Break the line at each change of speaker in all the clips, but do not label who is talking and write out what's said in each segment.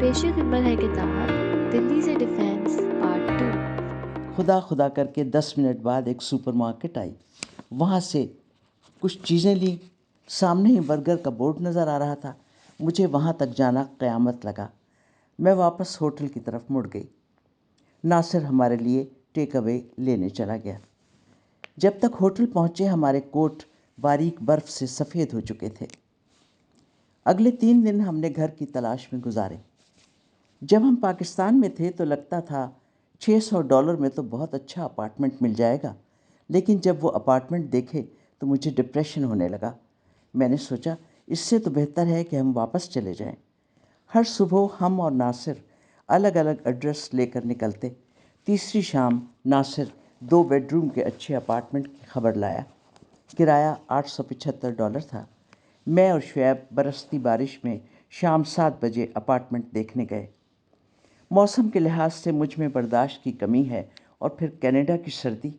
پیش خدمت ہے کتاب دلی سے ڈیفینس پارٹ 2۔
خدا خدا کر کے 10 منٹ بعد ایک سپر مارکیٹ آئی، وہاں سے کچھ چیزیں لی، سامنے ہی برگر کا بورڈ نظر آ رہا تھا۔ مجھے وہاں تک جانا قیامت لگا۔ میں واپس ہوٹل کی طرف مڑ گئی۔ ناصر ہمارے لیے ٹیک اوے لینے چلا گیا۔ جب تک ہوٹل پہنچے ہمارے کوٹ باریک برف سے سفید ہو چکے تھے۔ اگلے 3 دن ہم نے گھر کی تلاش میں گزارے۔ جب ہم پاکستان میں تھے تو لگتا تھا $600 میں تو بہت اچھا اپارٹمنٹ مل جائے گا، لیکن جب وہ اپارٹمنٹ دیکھے تو مجھے ڈپریشن ہونے لگا۔ میں نے سوچا اس سے تو بہتر ہے کہ ہم واپس چلے جائیں۔ ہر صبح ہم اور ناصر الگ الگ ایڈریس لے کر نکلتے۔ تیسری شام ناصر 2 بیڈروم کے اچھے اپارٹمنٹ کی خبر لایا۔ کرایہ $875 تھا۔ میں اور شعیب برستی بارش میں شام 7 بجے اپارٹمنٹ دیکھنے گئے۔ موسم کے لحاظ سے مجھ میں برداشت کی کمی ہے، اور پھر کینیڈا کی سردی،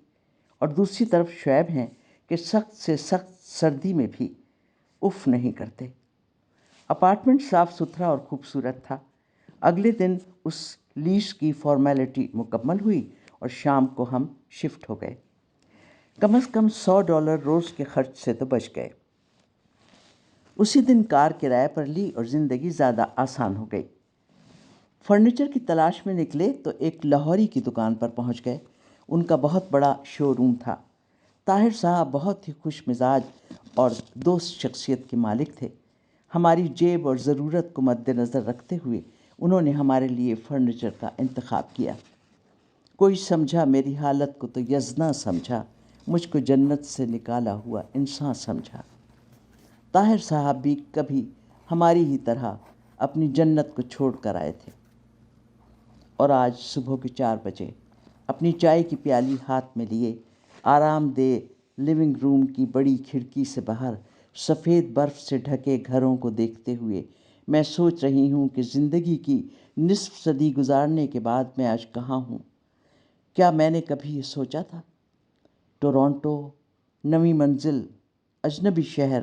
اور دوسری طرف شعیب ہیں کہ سخت سے سخت سردی میں بھی اف نہیں کرتے۔ اپارٹمنٹ صاف ستھرا اور خوبصورت تھا۔ اگلے دن اس لیز کی فارمیلٹی مکمل ہوئی اور شام کو ہم شفٹ ہو گئے۔ کم از کم $100 روز کے خرچ سے تو بچ گئے۔ اسی دن کار کرائے پر لی اور زندگی زیادہ آسان ہو گئی۔ فرنیچر کی تلاش میں نکلے تو ایک لاہوری کی دکان پر پہنچ گئے۔ ان کا بہت بڑا شو روم تھا۔ طاہر صاحب بہت ہی خوش مزاج اور دوست شخصیت کے مالک تھے۔ ہماری جیب اور ضرورت کو مد نظر رکھتے ہوئے انہوں نے ہمارے لیے فرنیچر کا انتخاب کیا۔ کوئی سمجھا میری حالت کو تو یزنا سمجھا، مجھ کو جنت سے نکالا ہوا انسان سمجھا۔ طاہر صاحب بھی کبھی ہماری ہی طرح اپنی جنت کو چھوڑ کر آئے تھے، اور آج صبح کے 4 بجے اپنی چائے کی پیالی ہاتھ میں لیے آرام دہ لیونگ روم کی بڑی کھڑکی سے باہر سفید برف سے ڈھکے گھروں کو دیکھتے ہوئے میں سوچ رہی ہوں کہ زندگی کی نصف صدی گزارنے کے بعد میں آج کہاں ہوں۔ کیا میں نے کبھی یہ سوچا تھا؟ ٹورانٹو، نئی منزل، اجنبی شہر،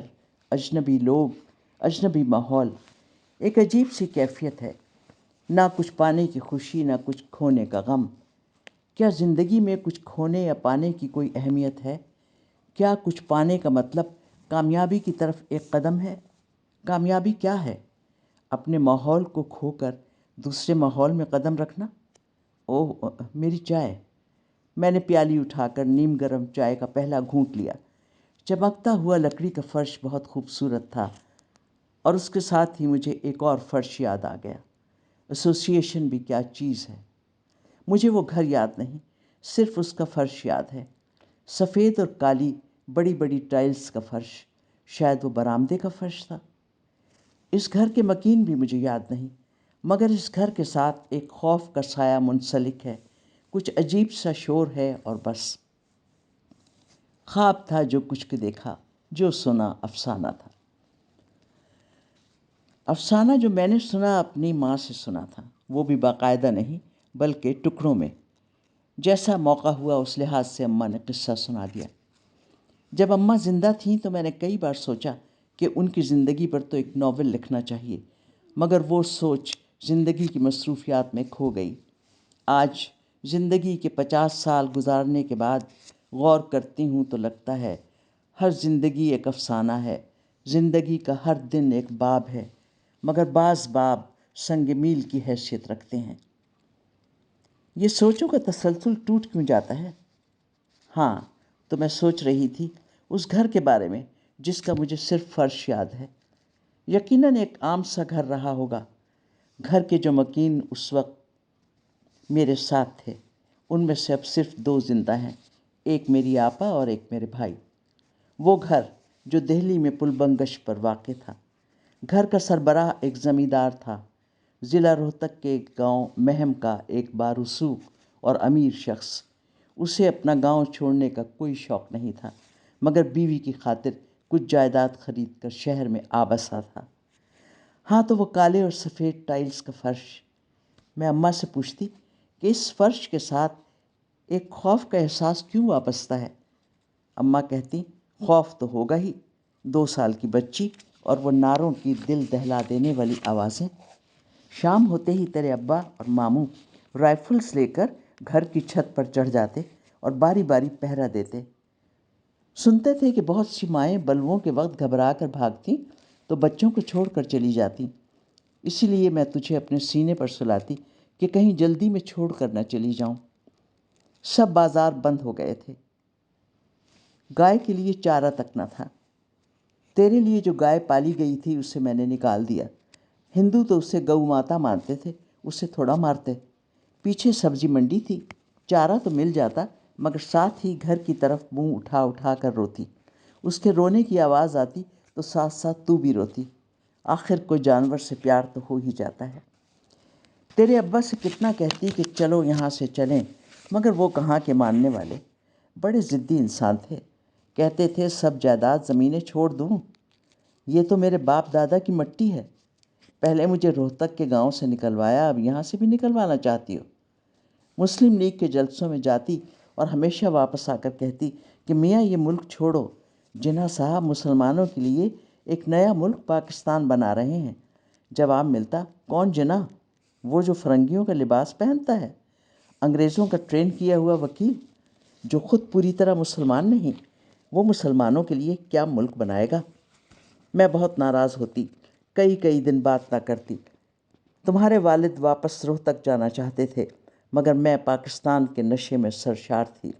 اجنبی لوگ، اجنبی ماحول، ایک عجیب سی کیفیت ہے۔ نہ کچھ پانے کی خوشی، نہ کچھ کھونے کا غم۔ کیا زندگی میں کچھ کھونے یا پانے کی کوئی اہمیت ہے؟ کیا کچھ پانے کا مطلب کامیابی کی طرف ایک قدم ہے؟ کامیابی کیا ہے؟ اپنے ماحول کو کھو کر دوسرے ماحول میں قدم رکھنا؟ اوہ میری چائے! میں نے پیالی اٹھا کر نیم گرم چائے کا پہلا گھونٹ لیا۔ چمکتا ہوا لکڑی کا فرش بہت خوبصورت تھا، اور اس کے ساتھ ہی مجھے ایک اور فرش یاد آ گیا۔ ایسوسیشن بھی کیا چیز ہے! مجھے وہ گھر یاد نہیں، صرف اس کا فرش یاد ہے۔ سفید اور کالی بڑی بڑی ٹائلز کا فرش، شاید وہ برآمدے کا فرش تھا۔ اس گھر کے مکین بھی مجھے یاد نہیں، مگر اس گھر کے ساتھ ایک خوف کا سایہ منسلک ہے، کچھ عجیب سا شور ہے، اور بس۔ خواب تھا جو کچھ کے دیکھا، جو سنا افسانہ تھا۔ افسانہ جو میں نے سنا اپنی ماں سے سنا تھا، وہ بھی باقاعدہ نہیں بلکہ ٹکڑوں میں۔ جیسا موقع ہوا اس لحاظ سے اماں نے قصہ سنا دیا۔ جب اماں زندہ تھیں تو میں نے کئی بار سوچا کہ ان کی زندگی پر تو ایک ناول لکھنا چاہیے، مگر وہ سوچ زندگی کی مصروفیات میں کھو گئی۔ آج زندگی کے 50 سال گزارنے کے بعد غور کرتی ہوں تو لگتا ہے ہر زندگی ایک افسانہ ہے، زندگی کا ہر دن ایک باب ہے، مگر بعض باب سنگ میل کی حیثیت رکھتے ہیں۔ یہ سوچوں کا تسلسل ٹوٹ کیوں جاتا ہے؟ ہاں، تو میں سوچ رہی تھی اس گھر کے بارے میں جس کا مجھے صرف فرش یاد ہے۔ یقیناً ایک عام سا گھر رہا ہوگا۔ گھر کے جو مکین اس وقت میرے ساتھ تھے، ان میں سے اب صرف 2 زندہ ہیں، ایک میری آپا اور ایک میرے بھائی۔ وہ گھر جو دہلی میں پل بنگش پر واقع تھا، گھر کا سربراہ ایک زمیندار تھا، ضلع روہتک کے ایک گاؤں مہم کا ایک بارسوخ اور امیر شخص۔ اسے اپنا گاؤں چھوڑنے کا کوئی شوق نہیں تھا، مگر بیوی کی خاطر کچھ جائیداد خرید کر شہر میں آ بسا تھا۔ ہاں، تو وہ کالے اور سفید ٹائلز کا فرش۔ میں اماں سے پوچھتی کہ اس فرش کے ساتھ ایک خوف کا احساس کیوں وابستہ ہے؟ اماں کہتی خوف تو ہوگا ہی، 2 سال کی بچی اور وہ ناروں کی دل دہلا دینے والی آوازیں۔ شام ہوتے ہی تیرے ابا اور ماموں رائفلز لے کر گھر کی چھت پر چڑھ جاتے اور باری باری پہرا دیتے۔ سنتے تھے کہ بہت سی مائیں بلووں کے وقت گھبرا کر بھاگتیں تو بچوں کو چھوڑ کر چلی جاتیں، اسی لیے میں تجھے اپنے سینے پر سلاتی کہ کہیں جلدی میں چھوڑ کر نہ چلی جاؤں۔ سب بازار بند ہو گئے تھے، گائے کے لیے چارہ تک نہ تھا۔ تیرے لیے جو گائے پالی گئی تھی اسے میں نے نکال دیا۔ ہندو تو اسے گو ماتا مانتے تھے، اسے تھوڑا مارتے۔ پیچھے سبزی منڈی تھی، چارہ تو مل جاتا مگر ساتھ ہی گھر کی طرف منہ اٹھا اٹھا کر روتی۔ اس کے رونے کی آواز آتی تو ساتھ ساتھ تو بھی روتی۔ آخر کوئی جانور سے پیار تو ہو ہی جاتا ہے۔ تیرے ابا سے کتنا کہتی کہ چلو یہاں سے چلیں، مگر وہ کہاں کے ماننے والے، بڑے ضدی انسان تھے۔ کہتے تھے سب جائیداد زمینیں چھوڑ دوں، یہ تو میرے باپ دادا کی مٹی ہے۔ پہلے مجھے روہتک کے گاؤں سے نکلوایا، اب یہاں سے بھی نکلوانا چاہتی ہو۔ مسلم لیگ کے جلسوں میں جاتی اور ہمیشہ واپس آ کر کہتی کہ میاں یہ ملک چھوڑو، جناح صاحب مسلمانوں کے لیے ایک نیا ملک پاکستان بنا رہے ہیں۔ جواب ملتا، کون جناح؟ وہ جو فرنگیوں کا لباس پہنتا ہے، انگریزوں کا ٹرین کیا ہوا وکیل، جو خود پوری طرح مسلمان نہیں، وہ مسلمانوں کے لیے کیا ملک بنائے گا؟ میں بہت ناراض ہوتی، کئی دن بات نہ کرتی۔ تمہارے والد واپس روہتک جانا چاہتے تھے مگر میں پاکستان کے نشے میں سرشار تھی۔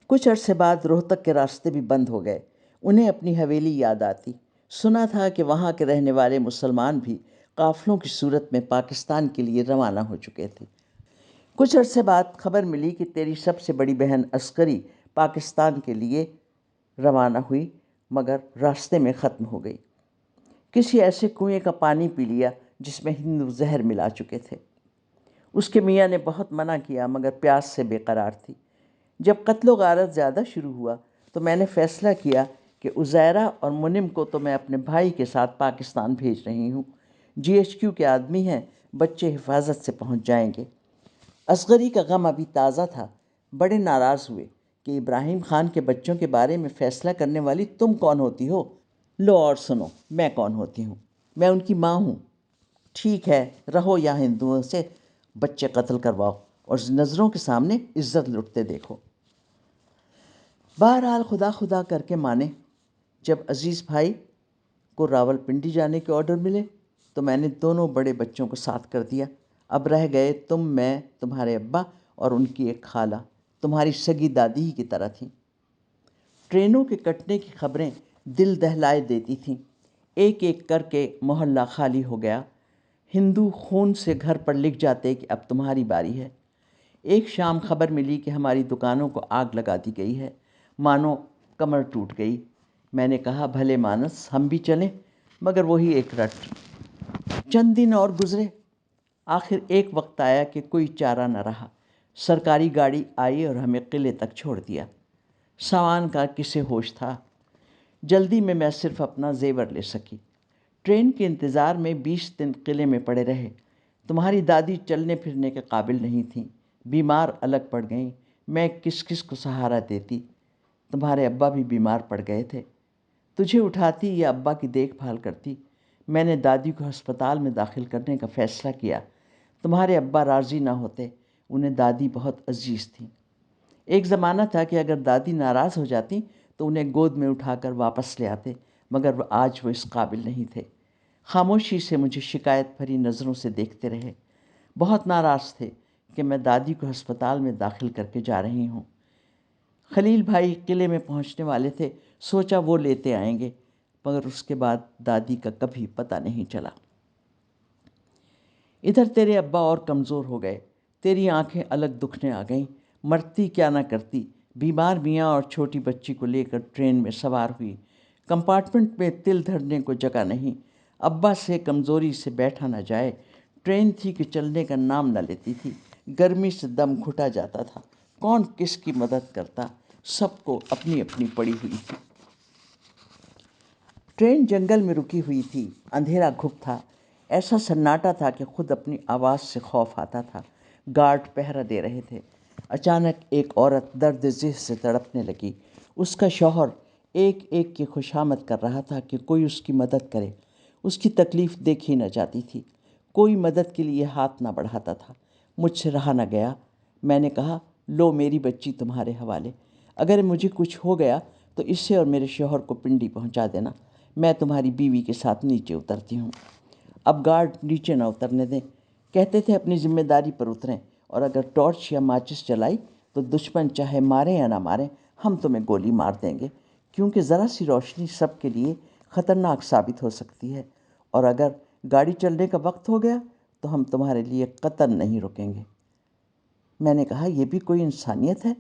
کچھ عرصے بعد روہتک کے راستے بھی بند ہو گئے۔ انہیں اپنی حویلی یاد آتی۔ سنا تھا کہ وہاں کے رہنے والے مسلمان بھی قافلوں کی صورت میں پاکستان کے لیے روانہ ہو چکے تھے۔ کچھ عرصے بعد خبر ملی کہ تیری سب سے بڑی بہن عسکری پاکستان کے لیے روانہ ہوئی مگر راستے میں ختم ہو گئی۔ کسی ایسے کنویں کا پانی پی لیا جس میں ہندو زہر ملا چکے تھے۔ اس کے میاں نے بہت منع کیا مگر پیاس سے بے قرار تھی۔ جب قتل و غارت زیادہ شروع ہوا تو میں نے فیصلہ کیا کہ عزیرہ اور منم کو تو میں اپنے بھائی کے ساتھ پاکستان بھیج رہی ہوں۔ GHQ کے آدمی ہیں، بچے حفاظت سے پہنچ جائیں گے۔ اصغری کا غم ابھی تازہ تھا۔ بڑے ناراض ہوئے کہ ابراہیم خان کے بچوں کے بارے میں فیصلہ کرنے والی تم کون ہوتی ہو؟ لو اور سنو میں کون ہوتی ہوں، میں ان کی ماں ہوں۔ ٹھیک ہے، رہو یا ہندوؤں سے بچے قتل کرواؤ اور نظروں کے سامنے عزت لٹتے دیکھو۔ بہرحال خدا خدا کر کے مانے۔ جب عزیز بھائی کو راول پنڈی جانے کے آرڈر ملے تو میں نے دونوں بڑے بچوں کو ساتھ کر دیا۔ اب رہ گئے تم، میں، تمہارے ابا اور ان کی ایک خالہ، تمہاری سگی دادی ہی کی طرح تھیں۔ ٹرینوں کے کٹنے کی خبریں دل دہلائے دیتی تھیں۔ ایک ایک کر کے محلہ خالی ہو گیا۔ ہندو خون سے گھر پر لکھ جاتے کہ اب تمہاری باری ہے۔ ایک شام خبر ملی کہ ہماری دکانوں کو آگ لگا دی گئی ہے، مانو کمر ٹوٹ گئی۔ میں نے کہا بھلے مانس ہم بھی چلیں، مگر وہی ایک رٹ۔ چند دن اور گزرے، آخر ایک وقت آیا کہ کوئی چارہ نہ رہا۔ سرکاری گاڑی آئی اور ہمیں قلعے تک چھوڑ دیا۔ سامان کا کسے ہوش تھا؟ جلدی میں صرف اپنا زیور لے سکی۔ ٹرین کے انتظار میں 20 دن قلعے میں پڑے رہے۔ تمہاری دادی چلنے پھرنے کے قابل نہیں تھیں، بیمار الگ پڑ گئیں۔ میں کس کس کو سہارا دیتی؟ تمہارے ابا بھی بیمار پڑ گئے تھے، تجھے اٹھاتی یا ابا کی دیکھ بھال کرتی۔ میں نے دادی کو ہسپتال میں داخل کرنے کا فیصلہ کیا۔ تمہارے ابا راضی نہ ہوتے، انہیں دادی بہت عزیز تھیں۔ ایک زمانہ تھا کہ اگر دادی ناراض ہو جاتی تو انہیں گود میں اٹھا کر واپس لے آتے، مگر آج وہ اس قابل نہیں تھے۔ خاموشی سے مجھے شکایت بھری نظروں سے دیکھتے رہے۔ بہت ناراض تھے کہ میں دادی کو ہسپتال میں داخل کر کے جا رہی ہوں۔ خلیل بھائی قلعے میں پہنچنے والے تھے، سوچا وہ لیتے آئیں گے، مگر اس کے بعد دادی کا کبھی پتہ نہیں چلا۔ ادھر تیرے ابا اور کمزور ہو گئے، تیری آنکھیں الگ دکھنے آ گئیں۔ مرتی کیا نہ کرتی، بیمار میاں اور چھوٹی بچی کو لے کر ٹرین میں سوار ہوئی۔ کمپارٹمنٹ میں تل دھرنے کو جگہ نہیں، ابا سے کمزوری سے بیٹھا نہ جائے۔ ٹرین تھی کہ چلنے کا نام نہ لیتی تھی، گرمی سے دم گھٹا جاتا تھا۔ کون کس کی مدد کرتا، سب کو اپنی اپنی پڑی ہوئی تھی۔ ٹرین جنگل میں رکی ہوئی تھی، اندھیرا گھپ تھا، ایسا سناٹا تھا کہ خود اپنی آواز سے خوف آتا تھا۔ گارڈ پہرا دے رہے تھے۔ اچانک ایک عورت درد ذہ سے تڑپنے لگی۔ اس کا شوہر ایک ایک کی خوشامد کر رہا تھا کہ کوئی اس کی مدد کرے۔ اس کی تکلیف دیکھی نہ جاتی تھی، کوئی مدد کے لیے ہاتھ نہ بڑھاتا تھا۔ مجھ سے رہا نہ گیا، میں نے کہا لو میری بچی تمہارے حوالے، اگر مجھے کچھ ہو گیا تو اسے اور میرے شوہر کو پنڈی پہنچا دینا، میں تمہاری بیوی کے ساتھ نیچے اترتی ہوں۔ اب گارڈ نیچے نہ اترنے دیں، کہتے تھے اپنی ذمہ داری پر اتریں، اور اگر ٹارچ یا ماچس جلائی تو دشمن چاہے ماریں یا نہ ماریں ہم تمہیں گولی مار دیں گے، کیونکہ ذرا سی روشنی سب کے لیے خطرناک ثابت ہو سکتی ہے، اور اگر گاڑی چلنے کا وقت ہو گیا تو ہم تمہارے لیے قطعاً نہیں رکیں گے۔ میں نے کہا یہ بھی کوئی انسانیت ہے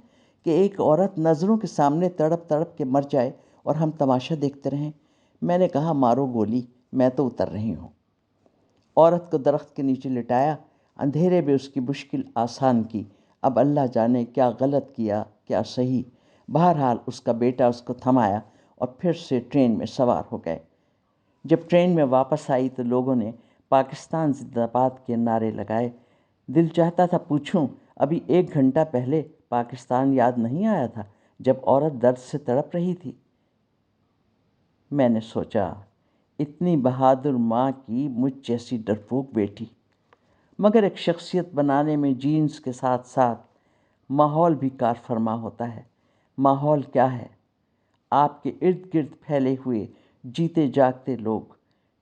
کہ ایک عورت نظروں کے سامنے تڑپ تڑپ کے مر جائے اور ہم تماشا دیکھتے رہیں؟ میں نے کہا مارو گولی، میں تو اتر رہی ہوں۔ عورت کو درخت کے نیچے لٹایا، اندھیرے میں اس کی مشکل آسان کی۔ اب اللہ جانے کیا غلط کیا کیا صحیح، بہرحال اس کا بیٹا اس کو تھمایا اور پھر سے ٹرین میں سوار ہو گئے۔ جب ٹرین میں واپس آئی تو لوگوں نے پاکستان زندہ باد کے نعرے لگائے۔ دل چاہتا تھا پوچھوں ابھی 1 گھنٹہ پہلے پاکستان یاد نہیں آیا تھا جب عورت درد سے تڑپ رہی تھی؟ میں نے سوچا اتنی بہادر ماں کی مجھ جیسی ڈرپوک بیٹی۔ مگر ایک شخصیت بنانے میں جینز کے ساتھ ساتھ ماحول بھی کار فرما ہوتا ہے۔ ماحول کیا ہے؟ آپ کے ارد گرد پھیلے ہوئے جیتے جاگتے لوگ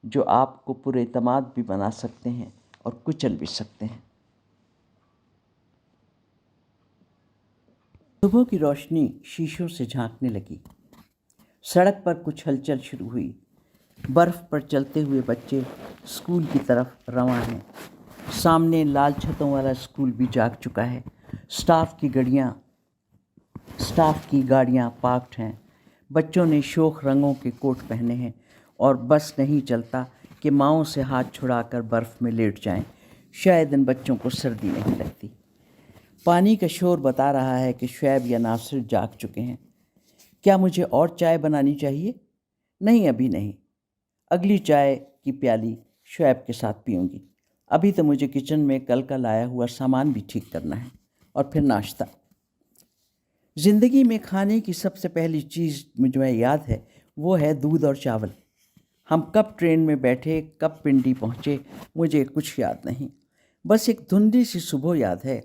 جو آپ کو پر اعتماد بھی بنا سکتے ہیں اور کچل بھی سکتے ہیں۔ صبح کی روشنی شیشوں سے جھانکنے لگی، سڑک پر کچھ ہلچل شروع ہوئی، برف پر چلتے ہوئے بچے اسکول کی طرف رواں ہیں۔ سامنے لال چھتوں والا اسکول بھی جاگ چکا ہے، اسٹاف کی گاڑیاں پارکڈ ہیں، بچوں نے شوخ رنگوں کے کوٹ پہنے ہیں، اور بس نہیں چلتا کہ ماؤں سے ہاتھ چھڑا کر برف میں لیٹ جائیں، شاید ان بچوں کو سردی نہیں لگتی۔ پانی کا شور بتا رہا ہے کہ شعیب یا ناصر جاگ چکے ہیں۔ کیا مجھے اور چائے بنانی چاہیے؟ نہیں، ابھی نہیں، اگلی چائے کی پیالی شعیب کے ساتھ پیوں گی۔ ابھی تو مجھے کچن میں کل کا لایا ہوا سامان بھی ٹھیک کرنا ہے، اور پھر ناشتہ۔ زندگی میں کھانے کی سب سے پہلی چیز مجھے یاد ہے وہ ہے دودھ اور چاول۔ ہم کب ٹرین میں بیٹھے، کب پنڈی پہنچے، مجھے کچھ یاد نہیں، بس ایک دھندلی سی صبح یاد ہے،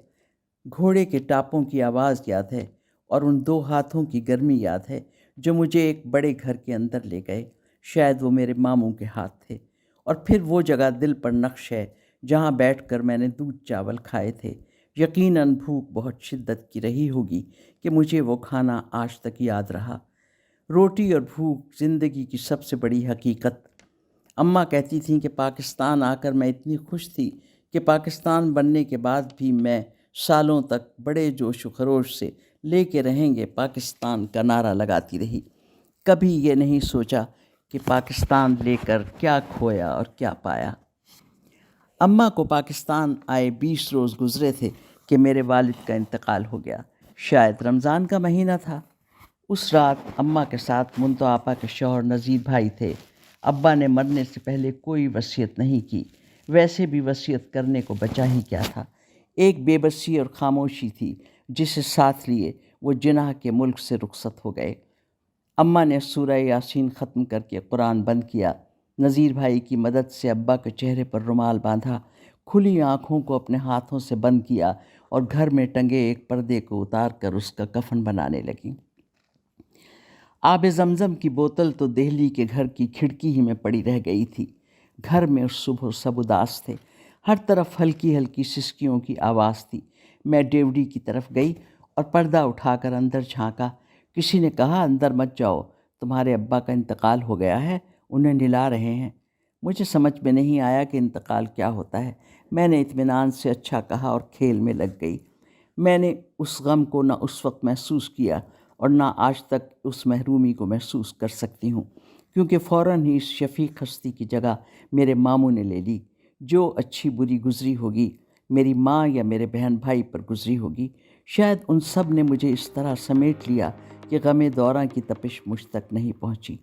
گھوڑے کے ٹاپوں کی آواز یاد ہے، اور ان 2 ہاتھوں کی گرمی یاد ہے جو مجھے ایک بڑے گھر کے اندر لے گئے، شاید وہ میرے ماموں کے ہاتھ تھے۔ اور پھر وہ جگہ دل پر نقش ہے جہاں بیٹھ کر میں نے دودھ چاول کھائے تھے۔ یقیناً بھوک بہت شدت کی رہی ہوگی کہ مجھے وہ کھانا آج تک یاد رہا۔ روٹی اور بھوک زندگی کی سب سے بڑی حقیقت۔ اماں کہتی تھیں کہ پاکستان آ کر میں اتنی خوش تھی کہ پاکستان بننے کے بعد بھی میں سالوں تک بڑے جوش و خروش سے لے کے رہیں گے پاکستان کا نعرہ لگاتی رہی۔ کبھی یہ نہیں سوچا کہ پاکستان لے کر کیا کھویا اور کیا پایا۔ اماں کو پاکستان آئے 20 روز گزرے تھے کہ میرے والد کا انتقال ہو گیا، شاید رمضان کا مہینہ تھا۔ اس رات اماں کے ساتھ منتو آپا کے شوہر نذیر بھائی تھے۔ ابا نے مرنے سے پہلے کوئی وصیت نہیں کی، ویسے بھی وصیت کرنے کو بچا ہی کیا تھا۔ ایک بے بسی اور خاموشی تھی جسے ساتھ لیے وہ جناح کے ملک سے رخصت ہو گئے۔ اماں نے سورہ یاسین ختم کر کے قرآن بند کیا، نذیر بھائی کی مدد سے ابا کے چہرے پر رومال باندھا، کھلی آنکھوں کو اپنے ہاتھوں سے بند کیا اور گھر میں ٹنگے ایک پردے کو اتار کر اس کا کفن بنانے لگیں۔ آب زمزم کی بوتل تو دہلی کے گھر کی کھڑکی ہی میں پڑی رہ گئی تھی۔ گھر میں اس صبح سب اداس تھے، ہر طرف ہلکی ہلکی سسکیوں کی آواز تھی۔ میں ڈیوڑی کی طرف گئی اور پردہ اٹھا کر اندر جھانکا۔ کسی نے کہا اندر مت جاؤ، تمہارے ابا کا انتقال ہو گیا ہے، انہیں نلا رہے ہیں۔ مجھے سمجھ میں نہیں آیا کہ انتقال کیا ہوتا ہے۔ میں نے اطمینان سے اچھا کہا اور کھیل میں لگ گئی۔ میں نے اس غم کو نہ اس وقت محسوس کیا اور نہ آج تک اس محرومی کو محسوس کر سکتی ہوں، کیونکہ فوراً ہی اس شفیق ہستی کی جگہ میرے ماموں نے لے لی۔ جو اچھی بری گزری ہوگی میری ماں یا میرے بہن بھائی پر گزری ہوگی، شاید ان سب نے مجھے اس طرح سمیٹ لیا کہ غم دوراں کی تپش مجھ تک نہیں پہنچی۔